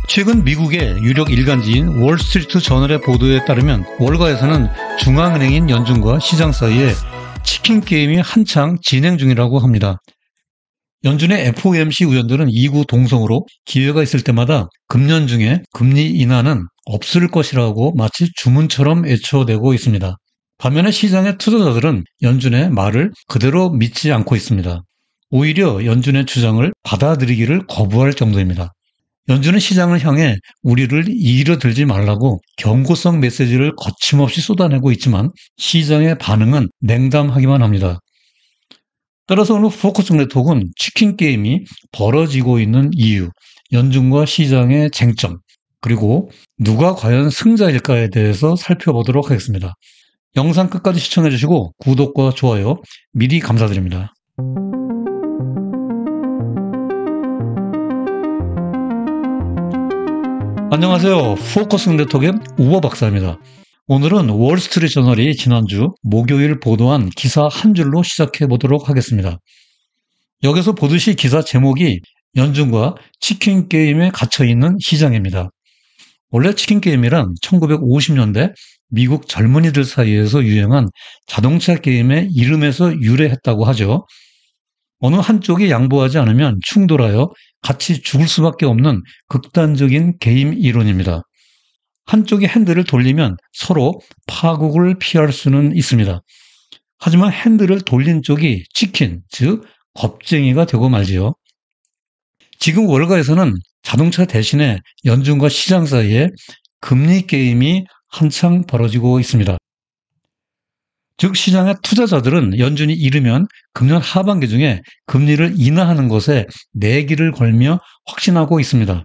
최근 미국의 유력 일간지인 월스트리트 저널의 보도에 따르면 월가에서는 중앙은행인 연준과 시장 사이에 치킨 게임이 한창 진행 중이라고 합니다. 연준의 FOMC 의원들은 이구동성으로 기회가 있을 때마다 금년 중에 금리 인하는 없을 것이라고 마치 주문처럼 외쳐대고 있습니다. 반면에 시장의 투자자들은 연준의 말을 그대로 믿지 않고 있습니다. 오히려 연준의 주장을 받아들이기를 거부할 정도입니다. 연준은 시장을 향해 우리를 잃어들지 말라고 경고성 메시지를 거침없이 쏟아내고 있지만 시장의 반응은 냉담하기만 합니다. 따라서 오늘 포커스 네트워크는 치킨 게임이 벌어지고 있는 이유, 연준과 시장의 쟁점, 그리고 누가 과연 승자일까에 대해서 살펴보도록 하겠습니다. 영상 끝까지 시청해 주시고 구독과 좋아요 미리 감사드립니다. 안녕하세요. 포커스 네트워크의 우버 박사입니다. 오늘은 월스트리트 저널이 지난주 목요일 보도한 기사 한 줄로 시작해 보도록 하겠습니다. 여기서 보듯이 기사 제목이 연준과 치킨 게임에 갇혀있는 시장입니다. 원래 치킨 게임이란 1950년대 미국 젊은이들 사이에서 유행한 자동차 게임의 이름에서 유래했다고 하죠. 어느 한쪽이 양보하지 않으면 충돌하여 같이 죽을 수밖에 없는 극단적인 게임 이론입니다. 한쪽이 핸들을 돌리면 서로 파국을 피할 수는 있습니다. 하지만 핸들을 돌린 쪽이 치킨, 즉 겁쟁이가 되고 말지요. 지금 월가에서는 자동차 대신에 연준과 시장 사이에 금리 게임이 한창 벌어지고 있습니다. 즉 시장의 투자자들은 연준이 이르면 금년 하반기 중에 금리를 인하하는 것에 내기를 걸며 확신하고 있습니다.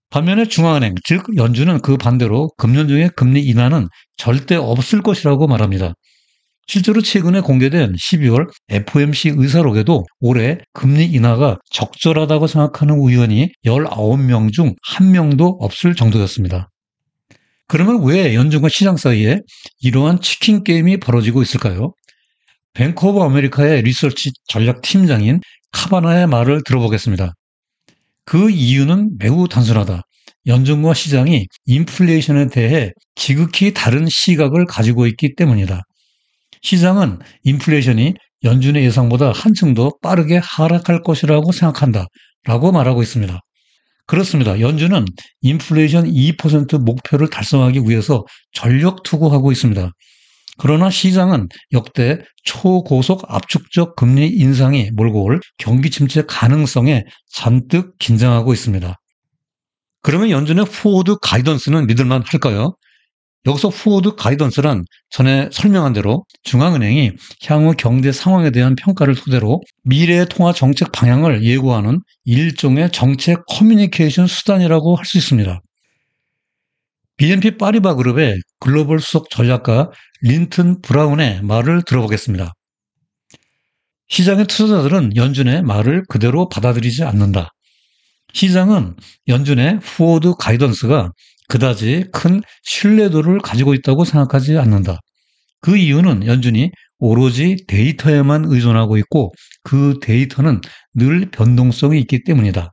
반면에 중앙은행, 즉 연준은 그 반대로 금년 중에 금리 인하는 절대 없을 것이라고 말합니다. 실제로 최근에 공개된 12월 FOMC 의사록에도 올해 금리 인하가 적절하다고 생각하는 의원이 19명 중 1명도 없을 정도였습니다. 그러면 왜 연준과 시장 사이에 이러한 치킨 게임이 벌어지고 있을까요? 뱅크 오브 아메리카의 리서치 전략팀장인 카바나의 말을 들어보겠습니다. 그 이유는 매우 단순하다. 연준과 시장이 인플레이션에 대해 지극히 다른 시각을 가지고 있기 때문이다. 시장은 인플레이션이 연준의 예상보다 한층 더 빠르게 하락할 것이라고 생각한다. 라고 말하고 있습니다. 그렇습니다. 연준은 인플레이션 2% 목표를 달성하기 위해서 전력 투구하고 있습니다. 그러나 시장은 역대 초고속 압축적 금리 인상이 몰고 올 경기 침체 가능성에 잔뜩 긴장하고 있습니다. 그러면 연준의 포워드 가이던스는 믿을만 할까요? 여기서 포워드 가이던스란 전에 설명한 대로 중앙은행이 향후 경제 상황에 대한 평가를 토대로 미래의 통화 정책 방향을 예고하는 일종의 정책 커뮤니케이션 수단이라고 할 수 있습니다. BNP 파리바 그룹의 글로벌 수석 전략가 린튼 브라운의 말을 들어보겠습니다. 시장의 투자자들은 연준의 말을 그대로 받아들이지 않는다. 시장은 연준의 포워드 가이던스가 그다지 큰 신뢰도를 가지고 있다고 생각하지 않는다. 그 이유는 연준이 오로지 데이터에만 의존하고 있고 그 데이터는 늘 변동성이 있기 때문이다.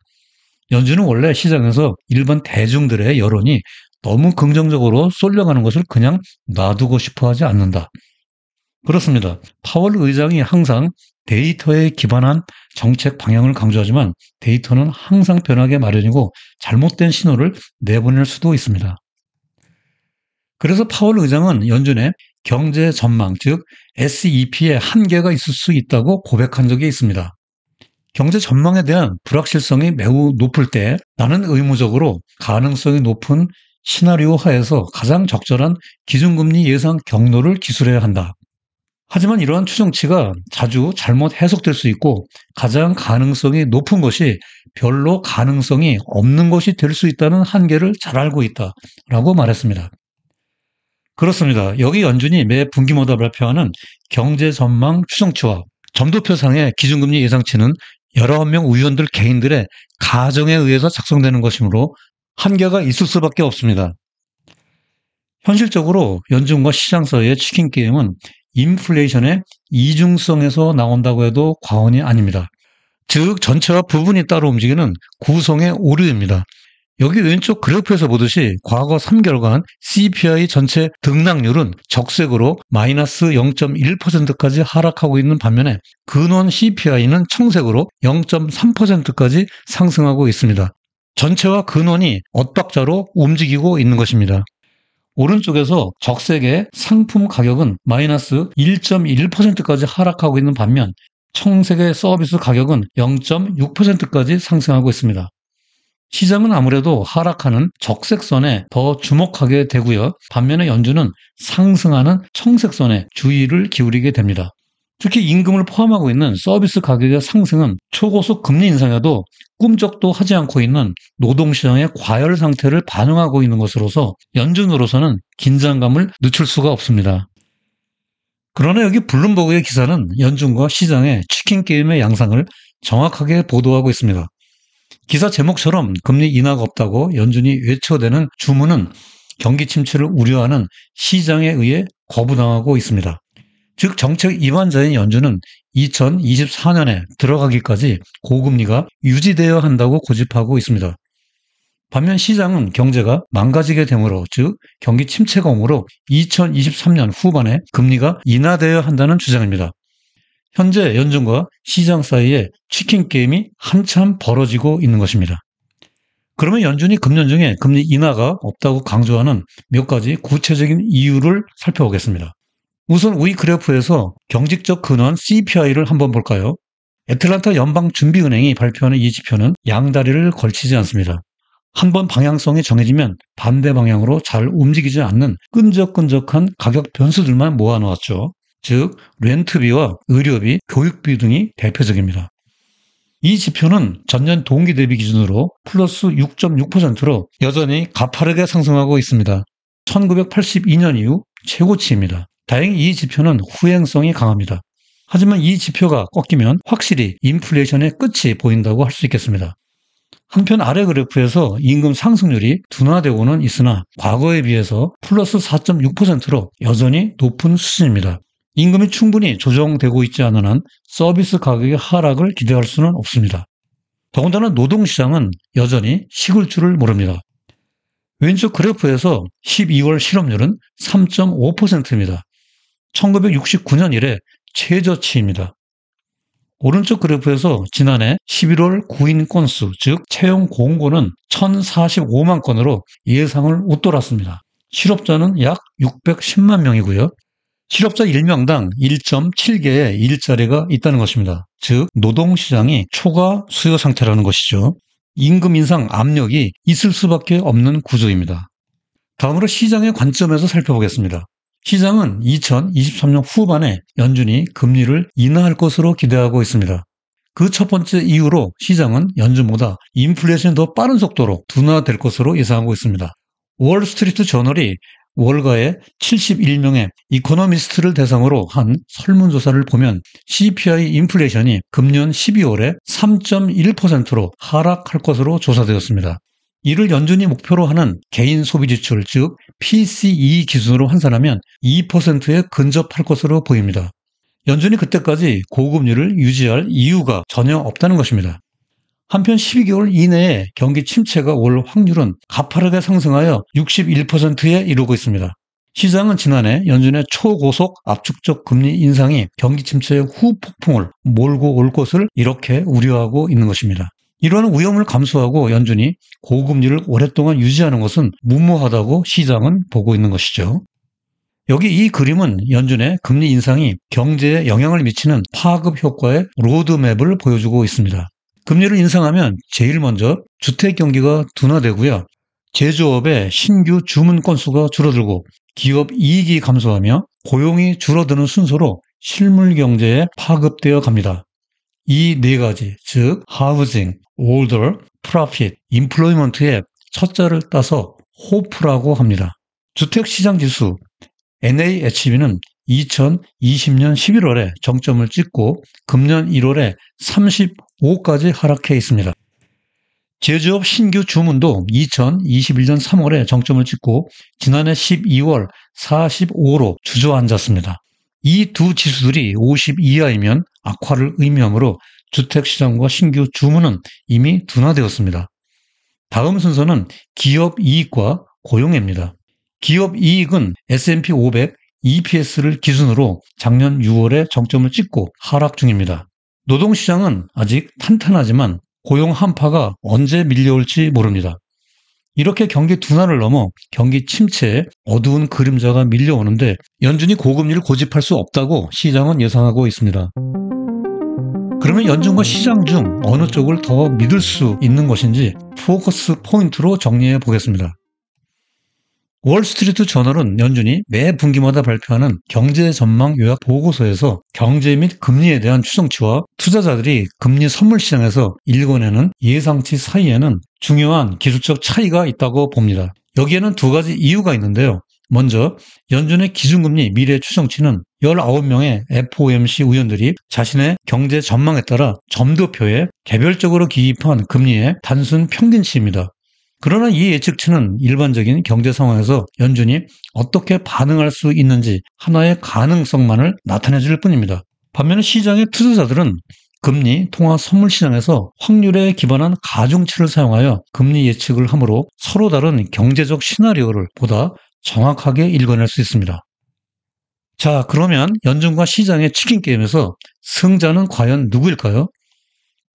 연준은 원래 시장에서 일반 대중들의 여론이 너무 긍정적으로 쏠려가는 것을 그냥 놔두고 싶어 하지 않는다. 그렇습니다. 파월 의장이 항상 데이터에 기반한 정책 방향을 강조하지만 데이터는 항상 변하게 마련이고 잘못된 신호를 내보낼 수도 있습니다. 그래서 파월 의장은 연준의 경제 전망, 즉 SEP에 한계가 있을 수 있다고 고백한 적이 있습니다. 경제 전망에 대한 불확실성이 매우 높을 때 나는 의무적으로 가능성이 높은 시나리오 하에서 가장 적절한 기준금리 예상 경로를 기술해야 한다. 하지만 이러한 추정치가 자주 잘못 해석될 수 있고 가장 가능성이 높은 것이 별로 가능성이 없는 것이 될 수 있다는 한계를 잘 알고 있다라고 말했습니다. 그렇습니다. 여기 연준이 매 분기마다 발표하는 경제 전망 추정치와 점도표상의 기준금리 예상치는 19명 의원들 개인들의 가정에 의해서 작성되는 것이므로 한계가 있을 수밖에 없습니다. 현실적으로 연준과 시장 사이의 치킨 게임은 인플레이션의 이중성에서 나온다고 해도 과언이 아닙니다. 즉 전체와 부분이 따로 움직이는 구성의 오류입니다. 여기 왼쪽 그래프에서 보듯이 과거 3개월간 CPI 전체 등락률은 적색으로 마이너스 0.1%까지 하락하고 있는 반면에 근원 CPI는 청색으로 0.3%까지 상승하고 있습니다. 전체와 근원이 엇박자로 움직이고 있는 것입니다. 오른쪽에서 적색의 상품 가격은 마이너스 1.1%까지 하락하고 있는 반면 청색의 서비스 가격은 0.6%까지 상승하고 있습니다. 시장은 아무래도 하락하는 적색선에 더 주목하게 되고요. 반면에 연준은 상승하는 청색선에 주의를 기울이게 됩니다. 특히 임금을 포함하고 있는 서비스 가격의 상승은 초고속 금리 인상에도 꿈쩍도 하지 않고 있는 노동시장의 과열 상태를 반영하고 있는 것으로서 연준으로서는 긴장감을 늦출 수가 없습니다. 그러나 여기 블룸버그의 기사는 연준과 시장의 치킨 게임의 양상을 정확하게 보도하고 있습니다. 기사 제목처럼 금리 인하가 없다고 연준이 외쳐대는 주문은 경기 침체를 우려하는 시장에 의해 거부당하고 있습니다. 즉 정책 이반자인 연준은 2024년에 들어가기까지 고금리가 유지되어야 한다고 고집하고 있습니다. 반면 시장은 경제가 망가지게 되므로, 즉 경기 침체가 오므로 2023년 후반에 금리가 인하되어야 한다는 주장입니다. 현재 연준과 시장 사이에 치킨 게임이 한참 벌어지고 있는 것입니다. 그러면 연준이 금년 중에 금리 인하가 없다고 강조하는 몇 가지 구체적인 이유를 살펴보겠습니다. 우선 위 그래프에서 경직적 근원 CPI를 한번 볼까요? 애틀란타 연방준비은행이 발표하는 이 지표는 양다리를 걸치지 않습니다. 한번 방향성이 정해지면 반대 방향으로 잘 움직이지 않는 끈적끈적한 가격 변수들만 모아놓았죠. 즉 렌트비와 의료비, 교육비 등이 대표적입니다. 이 지표는 전년 동기 대비 기준으로 플러스 6.6%로 여전히 가파르게 상승하고 있습니다. 1982년 이후 최고치입니다. 다행히 이 지표는 후행성이 강합니다. 하지만 이 지표가 꺾이면 확실히 인플레이션의 끝이 보인다고 할 수 있겠습니다. 한편 아래 그래프에서 임금 상승률이 둔화되고는 있으나 과거에 비해서 플러스 4.6%로 여전히 높은 수준입니다. 임금이 충분히 조정되고 있지 않은 한 서비스 가격의 하락을 기대할 수는 없습니다. 더군다나 노동시장은 여전히 식을 줄을 모릅니다. 왼쪽 그래프에서 12월 실업률은 3.5%입니다. 1969년 이래 최저치입니다. 오른쪽 그래프에서 지난해 11월 구인 건수, 즉 채용 공고는 1045만 건으로 예상을 웃돌았습니다. 실업자는 약 610만 명이고요. 실업자 1명당 1.7개의 일자리가 있다는 것입니다. 즉 노동시장이 초과 수요 상태라는 것이죠. 임금 인상 압력이 있을 수밖에 없는 구조입니다. 다음으로 시장의 관점에서 살펴보겠습니다. 시장은 2023년 후반에 연준이 금리를 인하할 것으로 기대하고 있습니다. 그 첫 번째 이유로 시장은 연준보다 인플레이션이 더 빠른 속도로 둔화될 것으로 예상하고 있습니다. 월스트리트 저널이 월가의 71명의 이코노미스트를 대상으로 한 설문조사를 보면 CPI 인플레이션이 금년 12월에 3.1%로 하락할 것으로 조사되었습니다. 이를 연준이 목표로 하는 개인 소비지출, 즉 PCE 기준으로 환산하면 2%에 근접할 것으로 보입니다. 연준이 그때까지 고금리를 유지할 이유가 전혀 없다는 것입니다. 한편 12개월 이내에 경기 침체가 올 확률은 가파르게 상승하여 61%에 이르고 있습니다. 시장은 지난해 연준의 초고속 압축적 금리 인상이 경기 침체의 후폭풍을 몰고 올 것을 이렇게 우려하고 있는 것입니다. 이러한 위험을 감수하고 연준이 고금리를 오랫동안 유지하는 것은 무모하다고 시장은 보고 있는 것이죠. 여기 이 그림은 연준의 금리 인상이 경제에 영향을 미치는 파급 효과의 로드맵을 보여주고 있습니다. 금리를 인상하면 제일 먼저 주택 경기가 둔화되고요. 제조업의 신규 주문 건수가 줄어들고 기업 이익이 감소하며 고용이 줄어드는 순서로 실물 경제에 파급되어 갑니다. 이 네 가지, 즉 하우징, 올더, 프로핏, 임플로이먼트의 첫자를 따서 호프라고 합니다. 주택시장지수 NAHB는 2020년 11월에 정점을 찍고 금년 1월에 35까지 하락해 있습니다. 제조업 신규 주문도 2021년 3월에 정점을 찍고 지난해 12월 45로 주저앉았습니다. 이 두 지수들이 50 이하이면 악화를 의미하므로 주택시장과 신규 주문은 이미 둔화되었습니다. 다음 순서는 기업 이익과 고용입니다. 기업 이익은 S&P 500 EPS를 기준으로 작년 6월에 정점을 찍고 하락 중입니다. 노동시장은 아직 탄탄하지만 고용 한파가 언제 밀려올지 모릅니다. 이렇게 경기 둔화를 넘어 경기 침체에 어두운 그림자가 밀려오는데 연준이 고금리를 고집할 수 없다고 시장은 예상하고 있습니다. 그러면 연준과 시장 중 어느 쪽을 더 믿을 수 있는 것인지 포커스 포인트로 정리해 보겠습니다. 월스트리트 저널은 연준이 매 분기마다 발표하는 경제 전망 요약 보고서에서 경제 및 금리에 대한 추정치와 투자자들이 금리 선물 시장에서 읽어내는 예상치 사이에는 중요한 기술적 차이가 있다고 봅니다. 여기에는 두 가지 이유가 있는데요. 먼저 연준의 기준금리 미래 추정치는 19명의 FOMC 의원들이 자신의 경제 전망에 따라 점도표에 개별적으로 기입한 금리의 단순 평균치입니다. 그러나 이 예측치는 일반적인 경제 상황에서 연준이 어떻게 반응할 수 있는지 하나의 가능성만을 나타내줄 뿐입니다. 반면에 시장의 투자자들은 금리, 통화 선물 시장에서 확률에 기반한 가중치를 사용하여 금리 예측을 하므로 서로 다른 경제적 시나리오를 보다 정확하게 읽어낼 수 있습니다. 자, 그러면 연준과 시장의 치킨 게임에서 승자는 과연 누구일까요?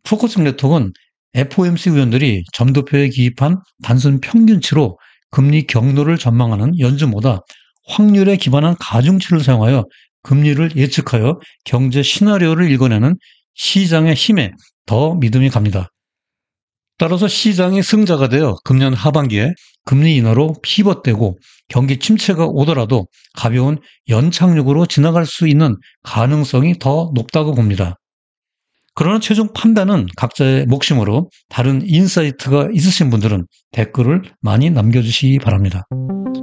포커스 네트워크는 FOMC 의원들이 점도표에 기입한 단순 평균치로 금리 경로를 전망하는 연준보다 확률에 기반한 가중치를 사용하여 금리를 예측하여 경제 시나리오를 읽어내는 시장의 힘에 더 믿음이 갑니다. 따라서 시장이 승자가 되어 금년 하반기에 금리 인하로 피벗되고 경기 침체가 오더라도 가벼운 연착륙으로 지나갈 수 있는 가능성이 더 높다고 봅니다. 그러나 최종 판단은 각자의 몫이므로 다른 인사이트가 있으신 분들은 댓글을 많이 남겨주시기 바랍니다.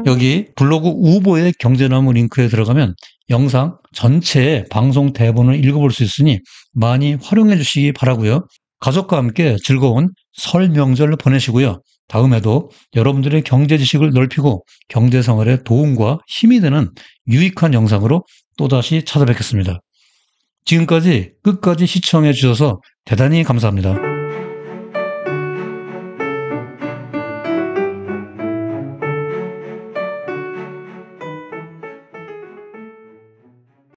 여기 블로그 우보의 경제나무 링크에 들어가면 영상 전체의 방송 대본을 읽어볼 수 있으니 많이 활용해 주시기 바라고요. 가족과 함께 즐거운 설 명절 보내시고요. 다음에도 여러분들의 경제 지식을 넓히고 경제 생활에 도움과 힘이 되는 유익한 영상으로 또다시 찾아뵙겠습니다. 지금까지 끝까지 시청해 주셔서 대단히 감사합니다.